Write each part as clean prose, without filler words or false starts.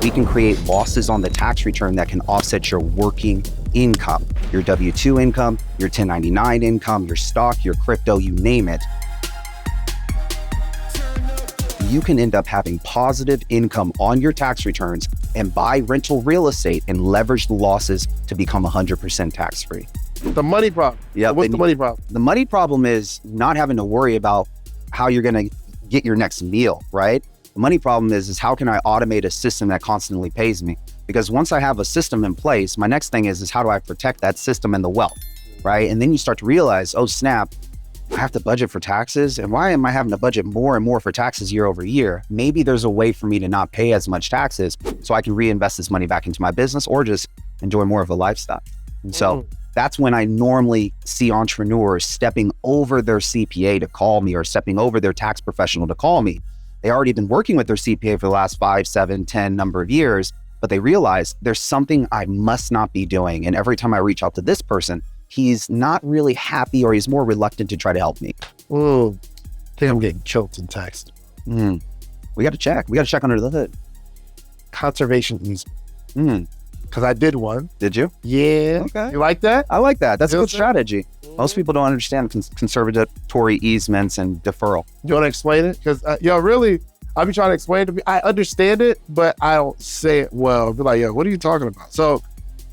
we can create losses on the tax return that can offset your working income, your W-2 income, your 1099 income, your stock, your crypto, you name it. You can end up having positive income on your tax returns and buy rental real estate and leverage the losses to become 100% tax-free. The money problem. Yeah. What's the money problem? The money problem is not having to worry about how you're going to get your next meal, right? The money problem is how can I automate a system that constantly pays me? Because once I have a system in place, my next thing is how do I protect that system and the wealth, right? And then you start to realize, oh snap, I have to budget for taxes. And why am I having to budget more and more for taxes year over year? Maybe there's a way for me to not pay as much taxes so I can reinvest this money back into my business or just enjoy more of a lifestyle. And so that's when I normally see entrepreneurs stepping over their CPA to call me or stepping over their tax professional to call me. They already been working with their CPA for the last 5, 7, 10 number of years, but they realize there's something I must not be doing. And every time I reach out to this person, he's not really happy or he's more reluctant to try to help me. I think I'm getting choked in tax. We got to check. We got to check under the hood. Conservation easement. Because I did one. Did you? Yeah. Okay. You like that? I like that. That's a good strategy. Most people don't understand conservatory easements and deferral. You want to explain it? Because, really, I'll be trying to explain it to me. I understand it, but I don't say it well. I'll be like, what are you talking about? So,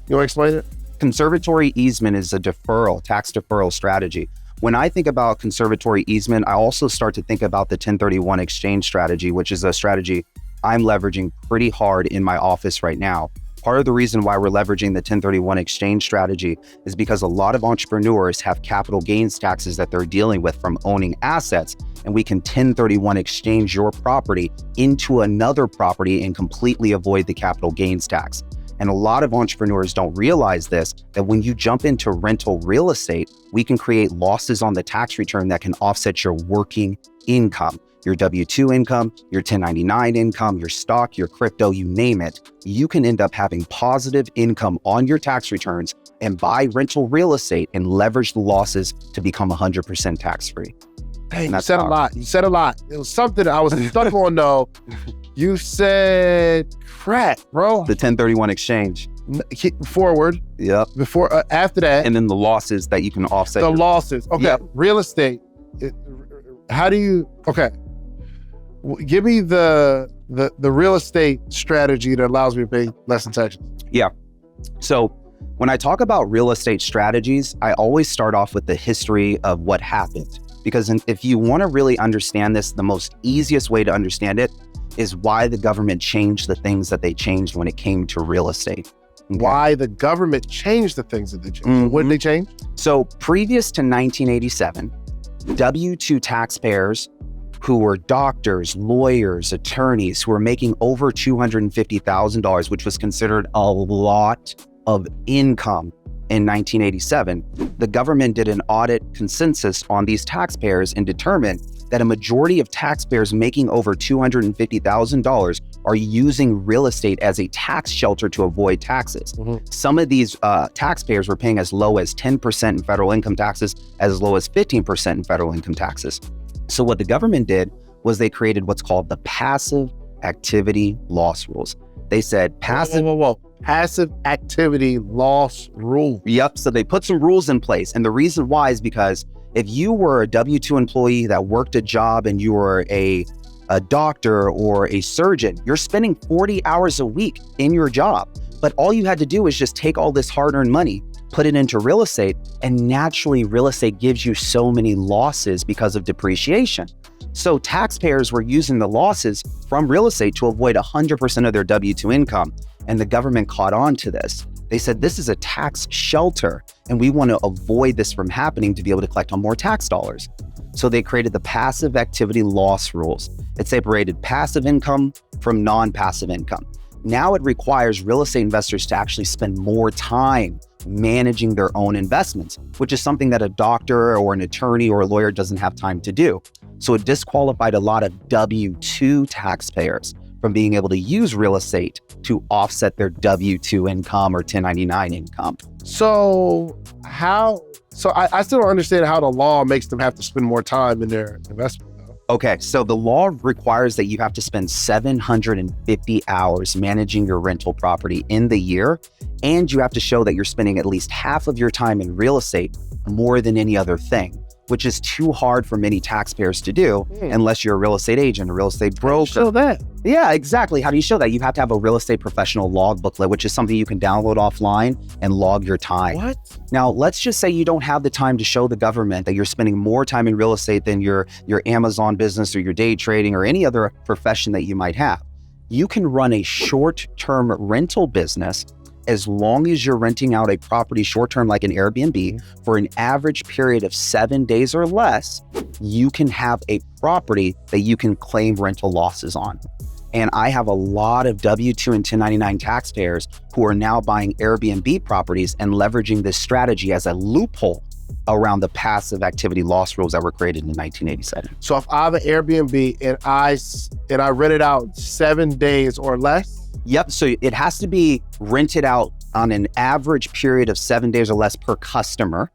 you want to explain it? Conservatory easement is a tax deferral strategy. When I think about conservatory easement, I also start to think about the 1031 exchange strategy, which is a strategy I'm leveraging pretty hard in my office right now. Part of the reason why we're leveraging the 1031 exchange strategy is because a lot of entrepreneurs have capital gains taxes that they're dealing with from owning assets, and we can 1031 exchange your property into another property and completely avoid the capital gains tax. And a lot of entrepreneurs don't realize this, that when you jump into rental real estate, we can create losses on the tax return that can offset your working income, your W-2 income, your 1099 income, your stock, your crypto, you name it. You can end up having positive income on your tax returns and buy rental real estate and leverage the losses to become 100% tax-free. Hey, you said a lot. You said a lot. It was something I was stuck on though. You said crap, bro. The 1031 exchange. Forward. Yep. Before, after that. And then the losses that you can offset. The losses. Okay. Yep. Real estate. How do you, okay. Give me the real estate strategy that allows me to pay less in taxes. Yeah. So when I talk about real estate strategies, I always start off with the history of what happened. Because if you want to really understand this, the most easiest way to understand it is why the government changed the things that they changed when it came to real estate. Okay. Why the government changed the things that they changed. What did they change? So previous to 1987, W-2 taxpayers who were doctors, lawyers, attorneys, who were making over $250,000, which was considered a lot of income in 1987, the government did an audit consensus on these taxpayers and determined that a majority of taxpayers making over $250,000 are using real estate as a tax shelter to avoid taxes. Some of these taxpayers were paying as low as 10% in federal income taxes, as low as 15% in federal income taxes. So what the government did was they created what's called the passive activity loss rules. They said passive activity loss rule. Yep. So they put some rules in place. And the reason why is because if you were a W-2 employee that worked a job and you were a doctor or a surgeon, you're spending 40 hours a week in your job. But all you had to do is just take all this hard-earned money, put it into real estate, and naturally real estate gives you so many losses because of depreciation. So taxpayers were using the losses from real estate to avoid 100% of their W-2 income. And the government caught on to this. They said, this is a tax shelter, and we want to avoid this from happening to be able to collect on more tax dollars. So they created the passive activity loss rules. It separated passive income from non-passive income. Now it requires real estate investors to actually spend more time managing their own investments, which is something that a doctor or an attorney or a lawyer doesn't have time to do. So it disqualified a lot of W-2 taxpayers from being able to use real estate to offset their W-2 income or 1099 income. So I still don't understand how the law makes them have to spend more time in their investment though. Okay, so the law requires that you have to spend 750 hours managing your rental property in the year, and you have to show that you're spending at least half of your time in real estate more than any other thing, which is too hard for many taxpayers to do unless you're a real estate agent, a real estate broker. Show that. Yeah, exactly. How do you show that? You have to have a real estate professional log booklet, which is something you can download offline and log your time. What? Now, let's just say you don't have the time to show the government that you're spending more time in real estate than your Amazon business or your day trading or any other profession that you might have. You can run a short-term rental business as long as you're renting out a property short-term like an Airbnb for an average period of 7 days or less. You can have a property that you can claim rental losses on. And I have a lot of W-2 and 1099 taxpayers who are now buying Airbnb properties and leveraging this strategy as a loophole around the passive activity loss rules that were created in 1987. So if I have an Airbnb and I rent it out 7 days or less? Yep, so it has to be rented out on an average period of 7 days or less per customer,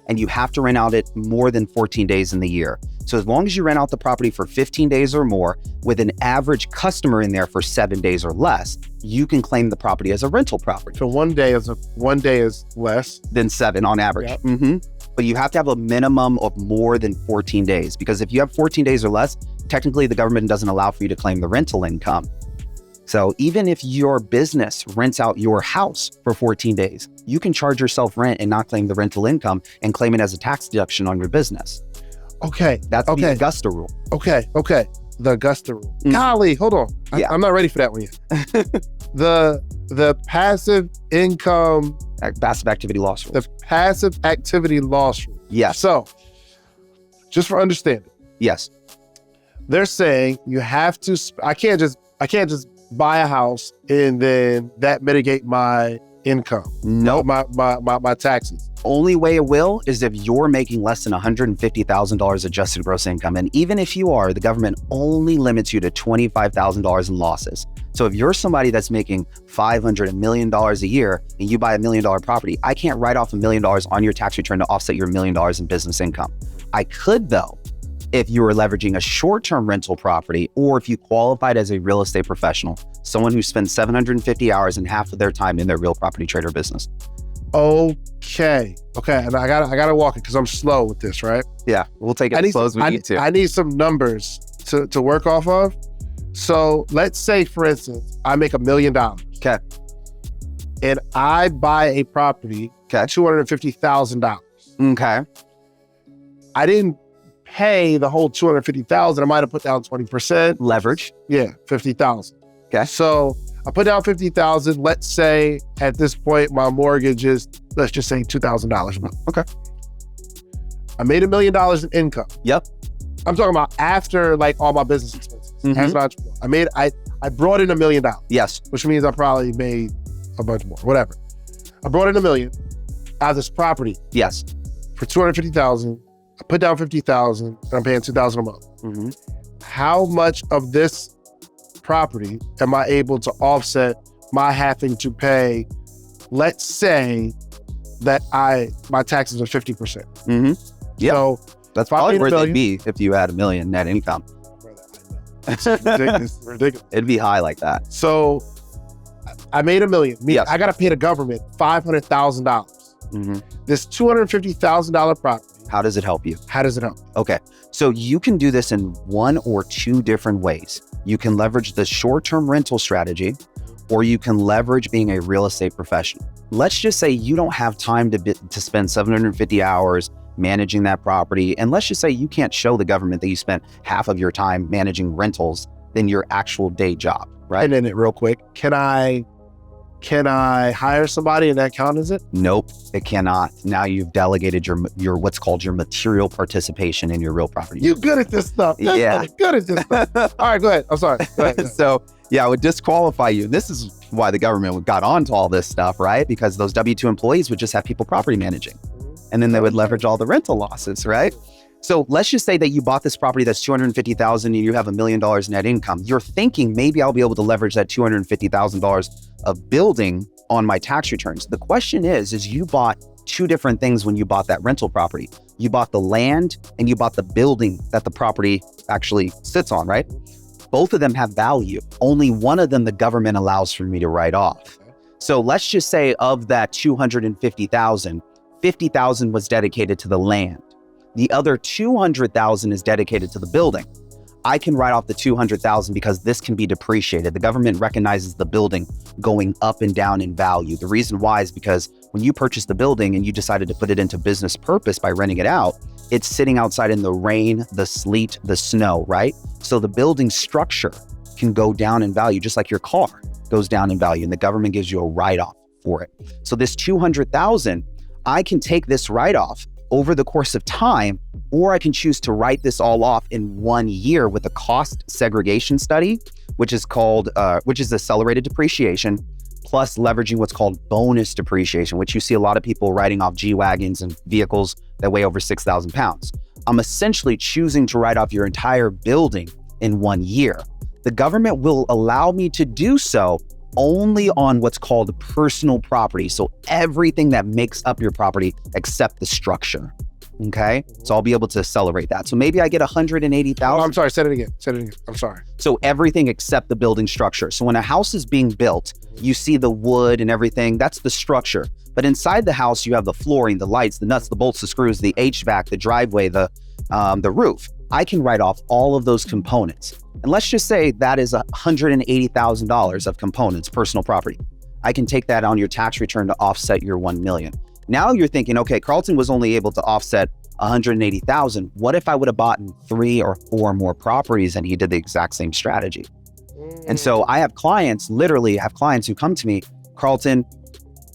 and you have to rent out it more than 14 days in the year. So as long as you rent out the property for 15 days or more with an average customer in there for 7 days or less, you can claim the property as a rental property. So 1 day is less than 7 on average. Yep. But you have to have a minimum of more than 14 days, because if you have 14 days or less, technically the government doesn't allow for you to claim the rental income. So even if your business rents out your house for 14 days, you can charge yourself rent and not claim the rental income and claim it as a tax deduction on your business. Okay. That's the Augusta Rule. Okay. The Augusta Rule. Golly, hold on. Yeah. I'm not ready for that one yet. The passive income. Passive activity loss rule. The passive activity loss rule. Yes. So, just for understanding. Yes. They're saying you have to, I can't just buy a house and then that mitigate my income. No. My taxes. Only way it will is if you're making less than $150,000 adjusted gross income. And even if you are, the government only limits you to $25,000 in losses. So if you're somebody that's making $500, $1 million a year and you buy $1 million property, I can't write off $1 million on your tax return to offset your $1 million in business income. I could though, if you were leveraging a short-term rental property, or if you qualified as a real estate professional, someone who spends 750 hours and half of their time in their real property trader business. Okay. And I gotta walk it because I'm slow with this, right? Yeah, we'll take it as slow as we need to. I need some numbers to work off of. So let's say, for instance, I make $1 million. Okay. And I buy a property, $250,000. Okay. I didn't pay the whole $250,000. I might have put down 20%. Leverage. Yeah, $50,000. Okay. So I put down $50,000. Let's say at this point my mortgage is, let's just say $2,000 a month. Okay. I made $1 million in income. Yep. I'm talking about after like all my business expenses. As an entrepreneur, I brought in $1 million. Yes. Which means I probably made a bunch more. Whatever. I brought in $1 million out of this property. Yes. For $250,000. I put down $50,000 and I'm paying $2,000 a month. How much of this property am I able to offset my having to pay? Let's say that my taxes are 50%. Yeah. So that's probably where they'd be if you had $1 million net income. It's ridiculous. It'd be high like that. So I made $1 million. Yes. I got to pay the government $500,000. This $250,000 property. How does it help you? How does it help? Okay, so you can do this in one or two different ways. You can leverage the short-term rental strategy, or you can leverage being a real estate professional. Let's just say you don't have time to spend 750 hours managing that property. And let's just say you can't show the government that you spent half of your time managing rentals than your actual day job, right? And then real quick, can I hire somebody and that count as it? Nope, it cannot. Now you've delegated your what's called your material participation in your real property. You're good at this stuff. Yeah. Good at this stuff. All right, go ahead. I'm sorry. Go ahead. So yeah, it would disqualify you. This is why the government got onto all this stuff, right? Because those W-2 employees would just have people property managing. And then they would leverage all the rental losses, right? So let's just say that you bought this property that's $250,000 and you have $1 million net income. You're thinking maybe I'll be able to leverage that $250,000 of building on my tax returns. The question is you bought two different things when you bought that rental property. You bought the land and you bought the building that the property actually sits on, right? Both of them have value. Only one of them the government allows for me to write off. So let's just say of that 250,000, 50,000 was dedicated to the land. The other 200,000 is dedicated to the building. I can write off the 200,000 because this can be depreciated. The government recognizes the building going up and down in value. The reason why is because when you purchased the building and you decided to put it into business purpose by renting it out, it's sitting outside in the rain, the sleet, the snow, right? So the building structure can go down in value, just like your car goes down in value, and the government gives you a write-off for it. So this 200,000, I can take this write-off over the course of time, or I can choose to write this all off in 1 year with a cost segregation study, which is accelerated depreciation, plus leveraging what's called bonus depreciation, which you see a lot of people writing off G-Wagons and vehicles that weigh over 6,000 pounds. I'm essentially choosing to write off your entire building in 1 year. The government will allow me to do so only on what's called personal property. So everything that makes up your property except the structure. Okay. So I'll be able to accelerate that. So maybe I get 180,000. Oh, I'm sorry. Say it again. I'm sorry. So everything except the building structure. So when a house is being built, you see the wood and everything, that's the structure. But inside the house, you have the flooring, the lights, the nuts, the bolts, the screws, the HVAC, the driveway, the roof. I can write off all of those components. And let's just say that is $180,000 of components, personal property. I can take that on your tax return to offset your 1 million. Now you're thinking, okay, Karlton was only able to offset 180,000. What if I would have bought 3 or 4 more properties and he did the exact same strategy? And so I have clients, literally have clients who come to me, Karlton,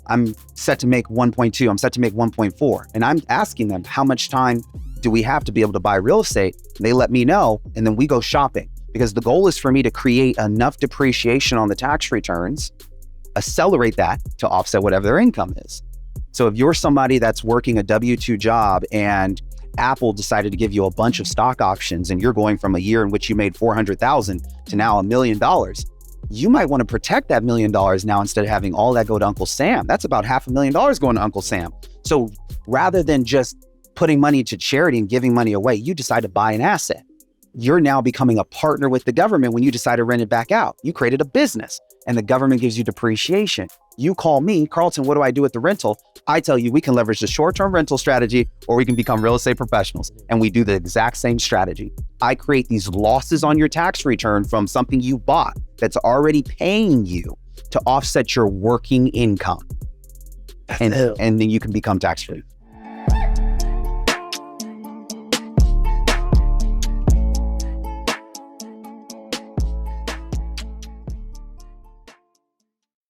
I'm set to make 1.2, I'm set to make 1.4. And I'm asking them, how much time do we have to be able to buy real estate? And they let me know, and then we go shopping. Because the goal is for me to create enough depreciation on the tax returns, accelerate that to offset whatever their income is. So if you're somebody that's working a W-2 job and Apple decided to give you a bunch of stock options and you're going from a year in which you made 400,000 to now $1 million, you might want to protect that $1 million now instead of having all that go to Uncle Sam. That's about $500,000 going to Uncle Sam. So rather than just putting money to charity and giving money away, you decide to buy an asset. You're now becoming a partner with the government when you decide to rent it back out. You created a business and the government gives you depreciation. You call me, Karlton, what do I do with the rental? I tell you, we can leverage the short-term rental strategy or we can become real estate professionals. And we do the exact same strategy. I create these losses on your tax return from something you bought that's already paying you to offset your working income. And then you can become tax-free.